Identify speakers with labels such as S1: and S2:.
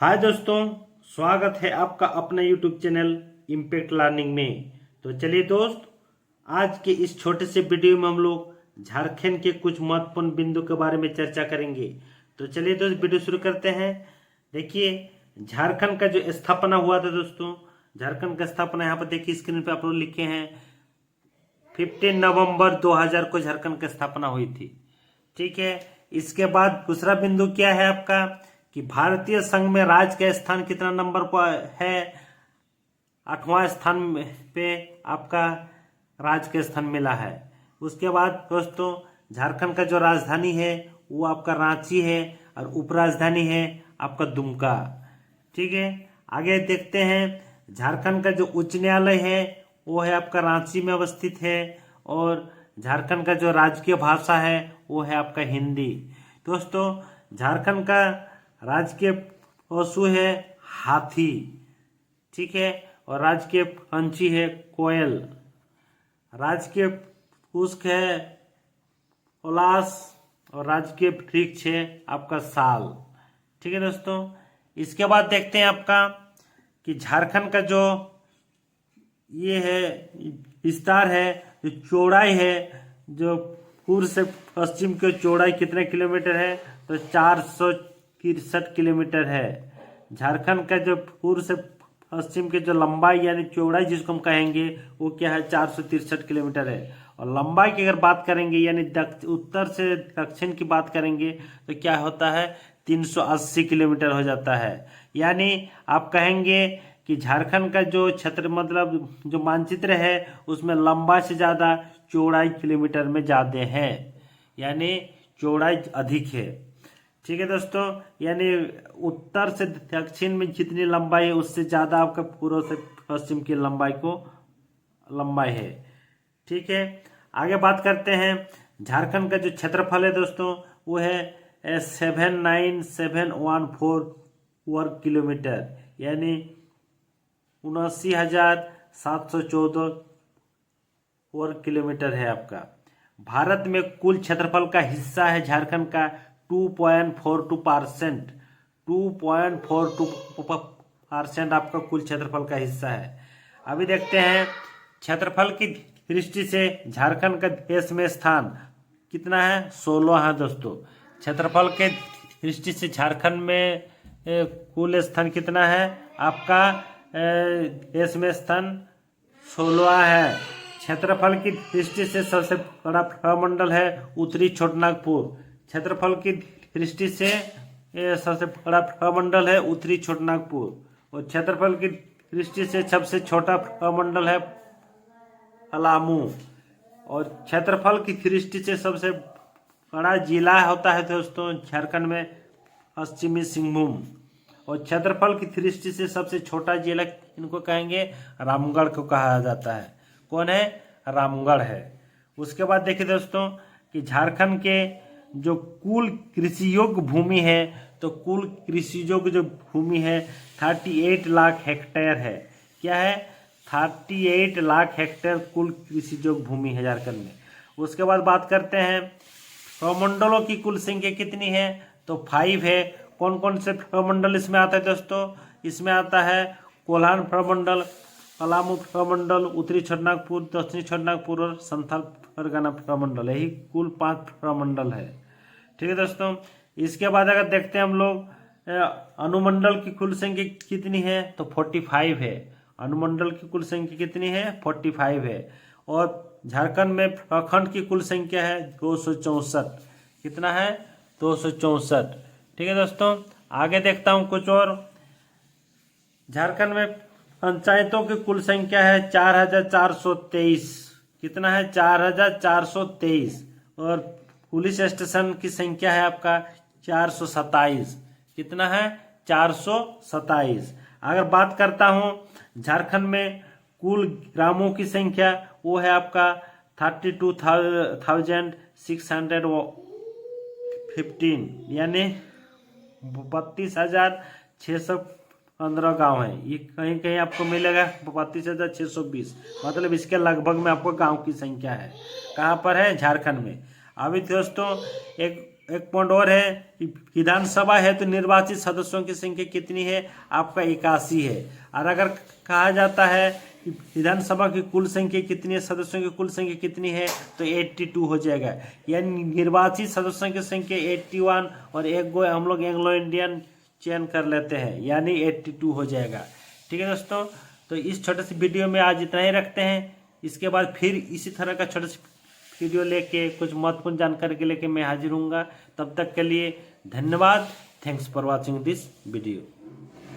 S1: हाय दोस्तों, स्वागत है आपका अपने यूट्यूब चैनल इम्पैक्ट लर्निंग में। तो चलिए दोस्त, आज के इस छोटे से वीडियो में हम लोग झारखंड के कुछ महत्वपूर्ण बिंदु के बारे में चर्चा करेंगे। तो चलिए दोस्त, वीडियो शुरू करते हैं। देखिए, झारखंड का जो स्थापना हुआ था दोस्तों, झारखंड का स्थापना यहाँ पर देखिए स्क्रीन पे आप लोग लिखे हैं 15 नवंबर 2000 को झारखंड की स्थापना हुई थी। ठीक है, इसके बाद दूसरा बिंदु क्या है आपका कि भारतीय संघ में राज्य का स्थान कितना नंबर पर है? 8वां स्थान पे आपका राज्य का स्थान मिला है। उसके बाद दोस्तों, झारखंड का जो राजधानी है वो आपका रांची है और उपराजधानी है आपका दुमका। ठीक है, आगे देखते हैं। झारखंड का जो उच्च न्यायालय है वो है आपका रांची में अवस्थित है और झारखंड का जो राजकीय भाषा है वो है आपका हिंदी। दोस्तों, झारखंड का राजकीय पशु है हाथी। ठीक है, और राजकीय पंछी है कोयल। राजकीय पुष्प है पलाश और राजकीय वृक्ष है आपका साल। ठीक है दोस्तों, इसके बाद देखते हैं आपका कि झारखंड का जो ये है विस्तार है, जो चौड़ाई है, जो पूर्व से पश्चिम की चौड़ाई कितने किलोमीटर है? तो 463 किलोमीटर है। झारखंड का जो पूर्व से पश्चिम की जो लंबाई यानी चौड़ाई जिसको हम कहेंगे वो क्या है? 463 किलोमीटर है। और लंबाई की अगर बात करेंगे यानी उत्तर से दक्षिण की बात करेंगे तो क्या होता है? 380 किलोमीटर हो जाता है। यानी आप कहेंगे कि झारखंड का जो क्षेत्र मतलब जो मानचित्र है उसमें लंबाई से ज़्यादा चौड़ाई किलोमीटर में ज़्यादा है, यानी चौड़ाई अधिक है। ठीक है दोस्तों, यानी उत्तर से दक्षिण में जितनी लंबाई है उससे ज़्यादा आपका पूर्व से पश्चिम की लंबाई है। ठीक है, आगे बात करते हैं। झारखंड का जो क्षेत्रफल है दोस्तों वो है 79714 वर्ग किलोमीटर, यानी 79,714 वर्ग किलोमीटर है आपका। भारत में कुल क्षेत्रफल का हिस्सा है झारखंड का 2.42%। 2.42% आपका कुल क्षेत्रफल का हिस्सा है। अभी देखते हैं क्षेत्रफल की दृष्टि से झारखंड का देश में स्थान कितना है? 16 है दोस्तों। क्षेत्रफल के दृष्टि से झारखंड में कुल स्थान कितना है आपका? देश में स्थान 16 है। क्षेत्रफल की दृष्टि से सबसे बड़ा प्रमंडल है उत्तरी छोटानागपुर। क्षेत्रफल की दृष्टि से सबसे बड़ा प्रमंडल है उत्तरी छोटानागपुर और क्षेत्रफल की दृष्टि से सबसे छोटा प्रमंडल है पलामू। और क्षेत्रफल की दृष्टि से सबसे बड़ा जिला होता है दोस्तों झारखंड में पश्चिमी सिंहभूम। और क्षेत्रफल की दृष्टि से सबसे छोटा जिला इनको कहेंगे रामगढ़ को कहा जाता है। कौन है? रामगढ़ है। उसके बाद देखिए दोस्तों कि झारखंड के जो कुल कृषि योग्य भूमि है, तो कुल कृषि योग्य जो भूमि है 38 लाख हेक्टेयर है। क्या है? 38 लाख हेक्टेयर कुल कृषि योग्य भूमि है झारखंड में। उसके बाद बात करते हैं प्रमंडलों की कुल संख्या कितनी है? तो 5 है। कौन कौन से प्रमंडल इसमें आता है दोस्तों? इसमें आता है कोल्हान प्रमंडल, पलामू प्रमंडल, उत्तरी छोटानागपुर, दक्षिणी छोटानागपुर और संथाल परगना प्रमंडल। यही कुल 5 प्रमंडल है। ठीक है दोस्तों, इसके बाद अगर देखते हैं हम लोग अनुमंडल की कुल संख्या कितनी है? तो 45 है। अनुमंडल की कुल संख्या कितनी है? 45 है। और झारखंड में प्रखंड की कुल संख्या है 264। कितना है? 264। ठीक है दोस्तों, आगे देखता हूँ कुछ और। झारखंड में पंचायतों की कुल संख्या है 4423। कितना है? 4423। और पुलिस स्टेशन की संख्या है आपका 427। कितना है? 427। अगर बात करता हूँ झारखंड में कुल ग्रामों की संख्या, वो है आपका 32,615, यानी 32,615 गांव है। ये कहीं कहीं आपको मिलेगा 32,620, मतलब इसके लगभग में आपको गांव की संख्या है। कहाँ पर है? झारखंड में। अभी दोस्तों एक एक पॉइंट और है कि विधानसभा है तो निर्वाचित सदस्यों की संख्या कितनी है, आपका 81 है। और अगर कहा जाता है कि विधानसभा की कुल संख्या कितनी है, सदस्यों की कुल संख्या कितनी है, तो 82 हो जाएगा। यानी निर्वाचित सदस्यों की संख्या 81 और एक गो हम लोग एंग्लो इंडियन चयन कर लेते हैं, यानी 82 हो जाएगा। ठीक है दोस्तों, तो इस छोटे से वीडियो में आज इतना ही रखते हैं। इसके बाद फिर इसी तरह का छोटा सा वीडियो लेके कुछ महत्वपूर्ण जानकारी के लेके मैं हाजिर हूँगा। तब तक के लिए धन्यवाद। Thanks for watching this video.